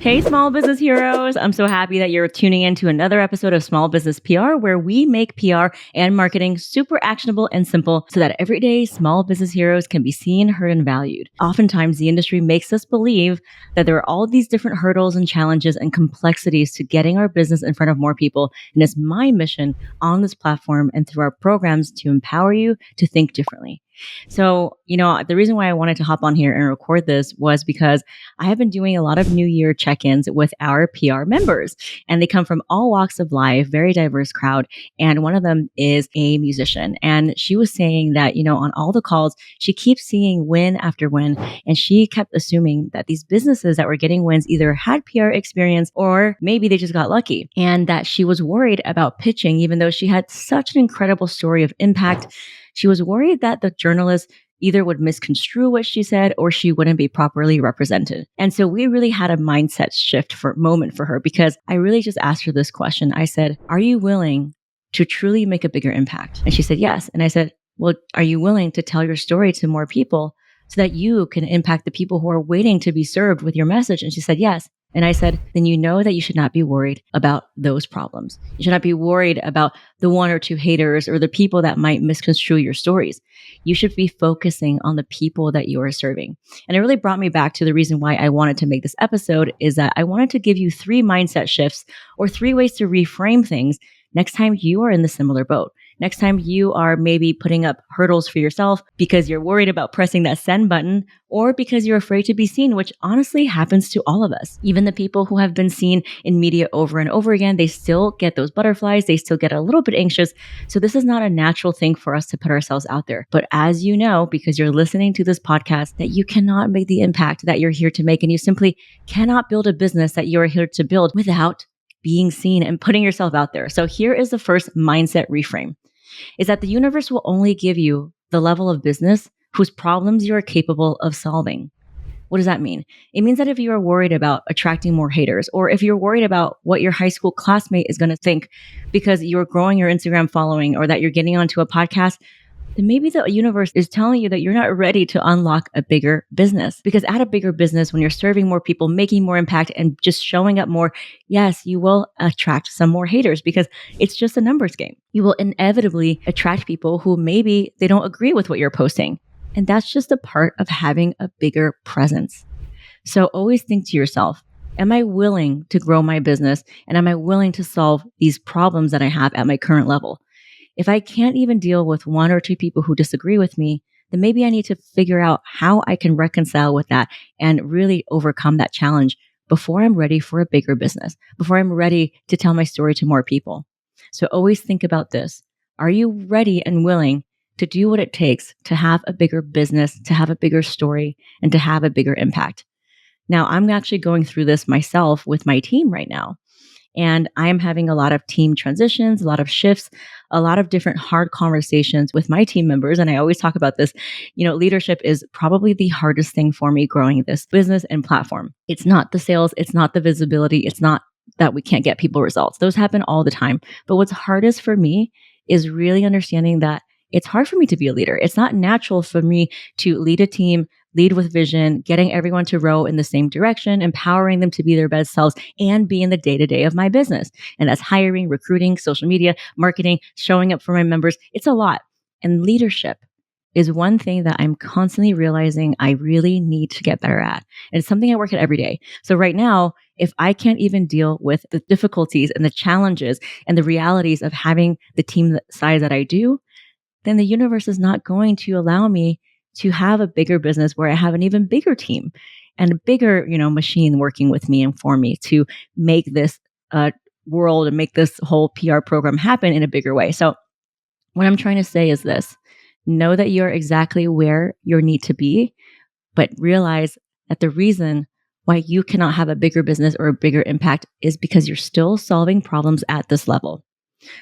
Hey, small business heroes. I'm so happy that you're tuning in to another episode of Small Business PR, where we make PR and marketing super actionable and simple so that everyday small business heroes can be seen, heard, and valued. Oftentimes, the industry makes us believe that there are all these different hurdles and challenges and complexities to getting our business in front of more people. And it's my mission on this platform and through our programs to empower you to think differently. So, the reason why I wanted to hop on here and record this was because I have been doing a lot of New Year check-ins with our PR members, and they come from all walks of life, very diverse crowd. And one of them is a musician. And she was saying that, on all the calls, she keeps seeing win after win. And she kept assuming that these businesses that were getting wins either had PR experience or maybe they just got lucky. And that she was worried about pitching, even though she had such an incredible story of impact. She was worried that the journalist either would misconstrue what she said or she wouldn't be properly represented. And so we really had a mindset shift moment for her, because I really just asked her this question. I said, are you willing to truly make a bigger impact? And she said, yes. And I said, well, are you willing to tell your story to more people so that you can impact the people who are waiting to be served with your message? And she said, yes. And I said, then you know that you should not be worried about those problems. You should not be worried about the one or two haters or the people that might misconstrue your stories. You should be focusing on the people that you are serving. And it really brought me back to the reason why I wanted to make this episode, is that I wanted to give you 3 mindset shifts or 3 ways to reframe things next time you are in the similar boat. Next time you are maybe putting up hurdles for yourself because you're worried about pressing that send button, or because you're afraid to be seen, which honestly happens to all of us. Even the people who have been seen in media over and over again, they still get those butterflies. They still get a little bit anxious. So this is not a natural thing for us to put ourselves out there. But as you know, because you're listening to this podcast, that you cannot make the impact that you're here to make, and you simply cannot build a business that you're here to build without being seen and putting yourself out there. So here is the first mindset reframe, is that the universe will only give you the level of business whose problems you are capable of solving. What does that mean? It means that if you are worried about attracting more haters, or if you're worried about what your high school classmate is going to think because you're growing your Instagram following, or that you're getting onto a podcast, then maybe the universe is telling you that you're not ready to unlock a bigger business. Because at a bigger business, when you're serving more people, making more impact, and just showing up more, yes, you will attract some more haters, because it's just a numbers game. You will inevitably attract people who maybe they don't agree with what you're posting. And that's just a part of having a bigger presence. So always think to yourself, am I willing to grow my business? And am I willing to solve these problems that I have at my current level? If I can't even deal with 1 or 2 people who disagree with me, then maybe I need to figure out how I can reconcile with that and really overcome that challenge before I'm ready for a bigger business, before I'm ready to tell my story to more people. So always think about this. Are you ready and willing to do what it takes to have a bigger business, to have a bigger story, and to have a bigger impact? Now, I'm actually going through this myself with my team right now. And I am having a lot of team transitions, a lot of shifts, a lot of different hard conversations with my team members. And I always talk about this, leadership is probably the hardest thing for me growing this business and platform. It's not the sales, it's not the visibility, it's not that we can't get people results. Those happen all the time. But what's hardest for me is really understanding that it's hard for me to be a leader. It's not natural for me to lead a team, lead with vision, getting everyone to row in the same direction, empowering them to be their best selves, and be in the day-to-day of my business. And that's hiring, recruiting, social media, marketing, showing up for my members. It's a lot. And leadership is one thing that I'm constantly realizing I really need to get better at. And it's something I work at every day. So right now, if I can't even deal with the difficulties and the challenges and the realities of having the team size that I do, then the universe is not going to allow me to have a bigger business where I have an even bigger team and a bigger, machine working with me and for me to make this world and make this whole PR program happen in a bigger way. So what I'm trying to say is this: know that you're exactly where you need to be, but realize that the reason why you cannot have a bigger business or a bigger impact is because you're still solving problems at this level.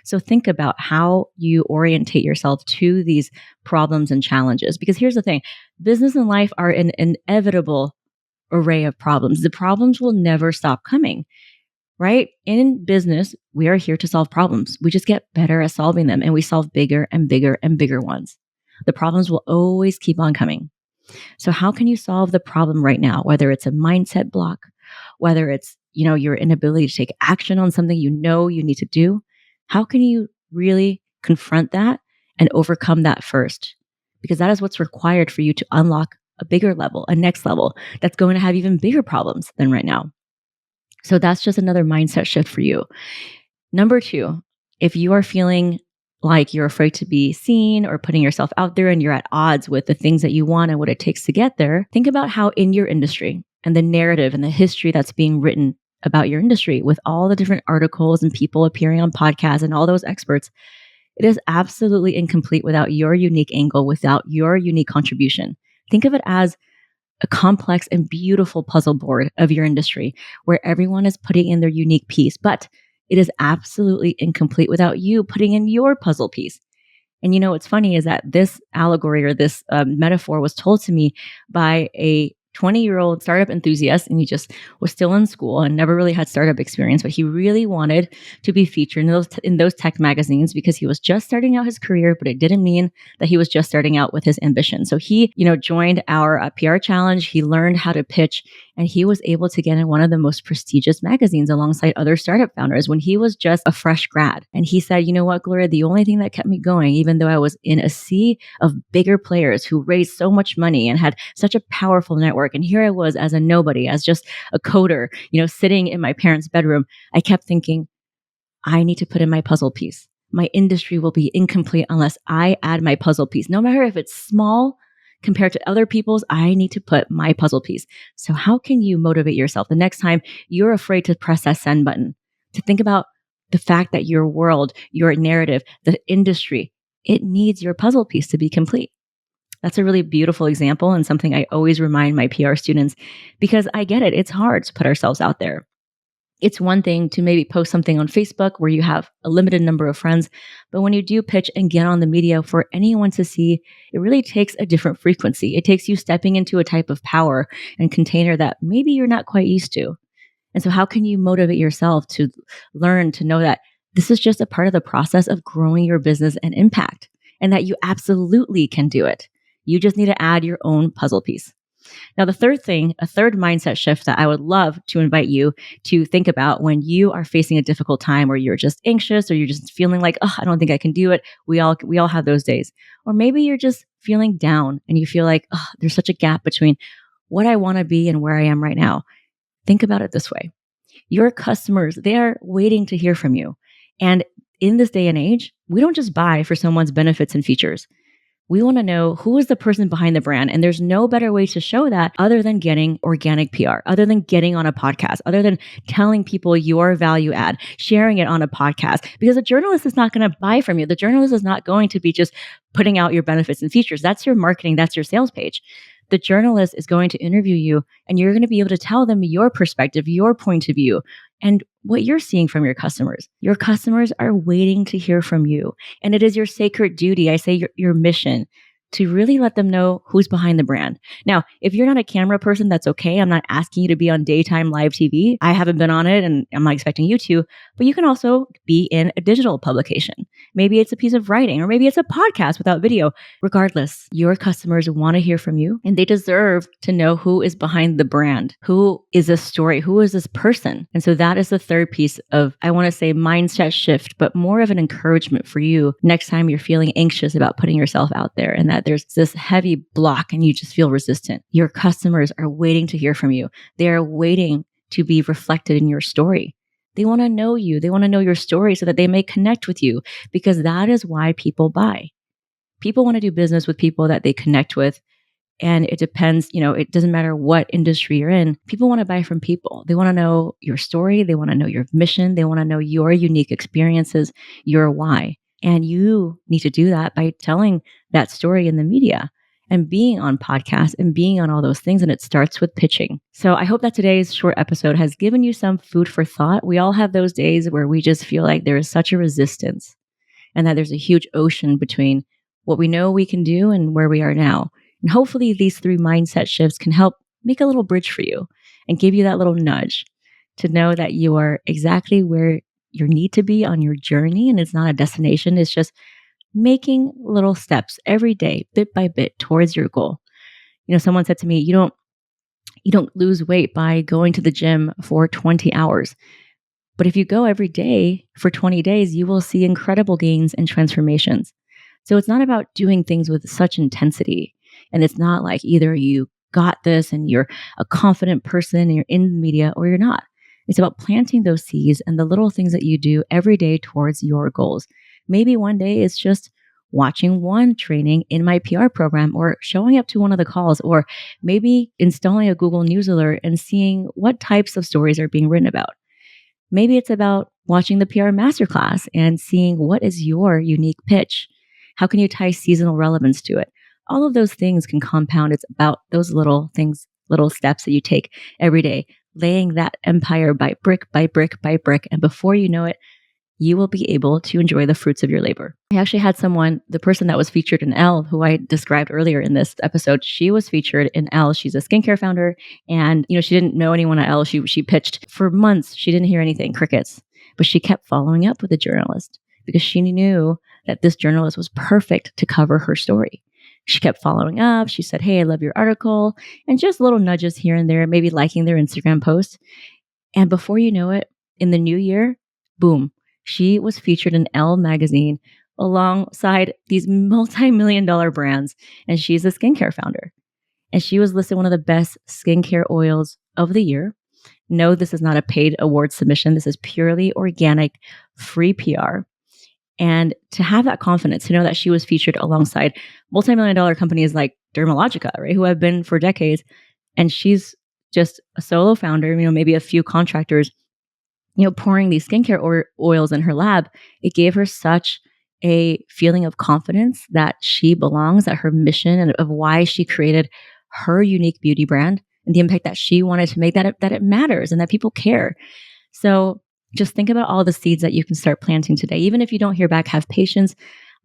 So think about how you orientate yourself to these problems and challenges. Because here's the thing, business and life are an inevitable array of problems. The problems will never stop coming, right? In business, we are here to solve problems. We just get better at solving them, and we solve bigger and bigger and bigger ones. The problems will always keep on coming. So how can you solve the problem right now? Whether it's a mindset block, whether it's, your inability to take action on something you know you need to do, how can you really confront that and overcome that first? Because that is what's required for you to unlock a bigger level, a next level that's going to have even bigger problems than right now. So that's just another mindset shift for you. Number two, if you are feeling like you're afraid to be seen or putting yourself out there and you're at odds with the things that you want and what it takes to get there, think about how in your industry and the narrative and the history that's being written about your industry with all the different articles and people appearing on podcasts and all those experts, it is absolutely incomplete without your unique angle, without your unique contribution. Think of it as a complex and beautiful puzzle board of your industry where everyone is putting in their unique piece, but it is absolutely incomplete without you putting in your puzzle piece. And what's funny is that this allegory or this metaphor was told to me by a 20-year-old startup enthusiast, and he just was still in school and never really had startup experience, but he really wanted to be featured in those tech magazines because he was just starting out his career, but it didn't mean that he was just starting out with his ambition. So he, joined our PR challenge. He learned how to pitch, and he was able to get in one of the most prestigious magazines alongside other startup founders when he was just a fresh grad. And he said, you know what, Gloria, the only thing that kept me going, even though I was in a sea of bigger players who raised so much money and had such a powerful network, and here I was as a nobody, as just a coder, sitting in my parents' bedroom, I kept thinking, I need to put in my puzzle piece. My industry will be incomplete unless I add my puzzle piece. No matter if it's small compared to other people's, I need to put my puzzle piece. So how can you motivate yourself the next time you're afraid to press that send button? To think about the fact that your world, your narrative, the industry, it needs your puzzle piece to be complete. That's a really beautiful example and something I always remind my PR students because I get it. It's hard to put ourselves out there. It's one thing to maybe post something on Facebook where you have a limited number of friends, but when you do pitch and get on the media for anyone to see, it really takes a different frequency. It takes you stepping into a type of power and container that maybe you're not quite used to. And so how can you motivate yourself to learn to know that this is just a part of the process of growing your business and impact, and that you absolutely can do it? You just need to add your own puzzle piece. Now, the third thing, a third mindset shift that I would love to invite you to think about when you are facing a difficult time or you're just anxious or you're just feeling like, oh, I don't think I can do it. We all have those days. Or maybe you're just feeling down and you feel like, oh, there's such a gap between what I want to be and where I am right now. Think about it this way. Your customers, they are waiting to hear from you. And in this day and age, we don't just buy for someone's benefits and features. We want to know who is the person behind the brand. And there's no better way to show that other than getting organic PR, other than getting on a podcast, other than telling people your value add, sharing it on a podcast. Because a journalist is not going to buy from you. The journalist is not going to be just putting out your benefits and features. That's your marketing. That's your sales page. The journalist is going to interview you and you're going to be able to tell them your perspective, your point of view, and what you're seeing from your customers. Your customers are waiting to hear from you. And it is your sacred duty, I say your mission, to really let them know who's behind the brand. Now, if you're not a camera person, that's okay. I'm not asking you to be on daytime live TV. I haven't been on it and I'm not expecting you to, but you can also be in a digital publication. Maybe it's a piece of writing or maybe it's a podcast without video. Regardless, your customers want to hear from you and they deserve to know who is behind the brand. Who is this story? Who is this person? And so that is the third piece of, I want to say, mindset shift, but more of an encouragement for you next time you're feeling anxious about putting yourself out there and that there's this heavy block and you just feel resistant. Your customers are waiting to hear from you. They are waiting to be reflected in your story. They want to know you. They want to know your story so that they may connect with you, because that is why people buy. People want to do business with people that they connect with. And it depends, it doesn't matter what industry you're in. People want to buy from people. They want to know your story. They want to know your mission. They want to know your unique experiences, your why. And you need to do that by telling that story in the media and being on podcasts and being on all those things. And it starts with pitching. So I hope that today's short episode has given you some food for thought. We all have those days where we just feel like there is such a resistance and that there's a huge ocean between what we know we can do and where we are now. And hopefully these 3 mindset shifts can help make a little bridge for you and give you that little nudge to know that you are exactly where you need to be on your journey. And it's not a destination. It's just making little steps every day, bit by bit towards your goal. Someone said to me, you You don't lose weight by going to the gym for 20 hours. But if you go every day for 20 days, you will see incredible gains and transformations. So it's not about doing things with such intensity. And it's not like either you got this and you're a confident person and you're in the media or you're not. It's about planting those seeds and the little things that you do every day towards your goals. Maybe one day it's just watching one training in my PR program or showing up to one of the calls, or maybe installing a Google News alert and seeing what types of stories are being written about. Maybe it's about watching the PR masterclass and seeing what is your unique pitch. How can you tie seasonal relevance to it? All of those things can compound. It's about those little things, little steps that you take every day, laying that empire by brick by brick by brick. And before you know it, you will be able to enjoy the fruits of your labor. I actually had someone, the person that was featured in Elle, who I described earlier in this episode, she was featured in Elle. She's a skincare founder, and she didn't know anyone at Elle. She pitched for months. She didn't hear anything, crickets, but she kept following up with a journalist because she knew that this journalist was perfect to cover her story. She kept following up. She said, "Hey, I love your article," and just little nudges here and there, maybe liking their Instagram post. And before you know it, in the new year, boom, she was featured in Elle Magazine alongside these multi-million-dollar brands. And she's a skincare founder. And she was listed one of the best skincare oils of the year. No, this is not a paid award submission. This is purely organic, free PR. And to have that confidence, to know that she was featured alongside multi-million-dollar companies like Dermalogica, right, who have been for decades. And she's just a solo founder, maybe a few contractors, pouring these skincare oils in her lab. It gave her such a feeling of confidence that she belongs, that her mission and of why she created her unique beauty brand and the impact that she wanted to make, that it matters and that people care. So just think about all the seeds that you can start planting today. Even if you don't hear back, have patience.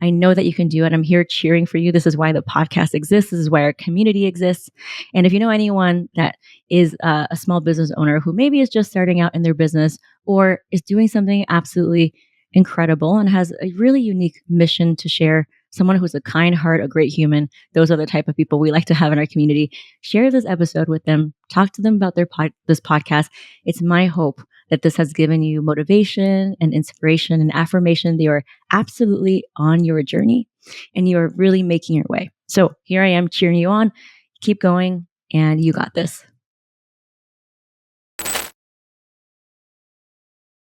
I know that you can do it. I'm here cheering for you. This is why the podcast exists. This is why our community exists. And if you know anyone that is a small business owner who maybe is just starting out in their business or is doing something absolutely incredible and has a really unique mission to share, someone who's a kind heart, a great human, those are the type of people we like to have in our community, share this episode with them. Talk to them about this podcast. It's my hope that this has given you motivation and inspiration and affirmation that you are absolutely on your journey and you are really making your way. So here I am cheering you on. Keep going, and you got this.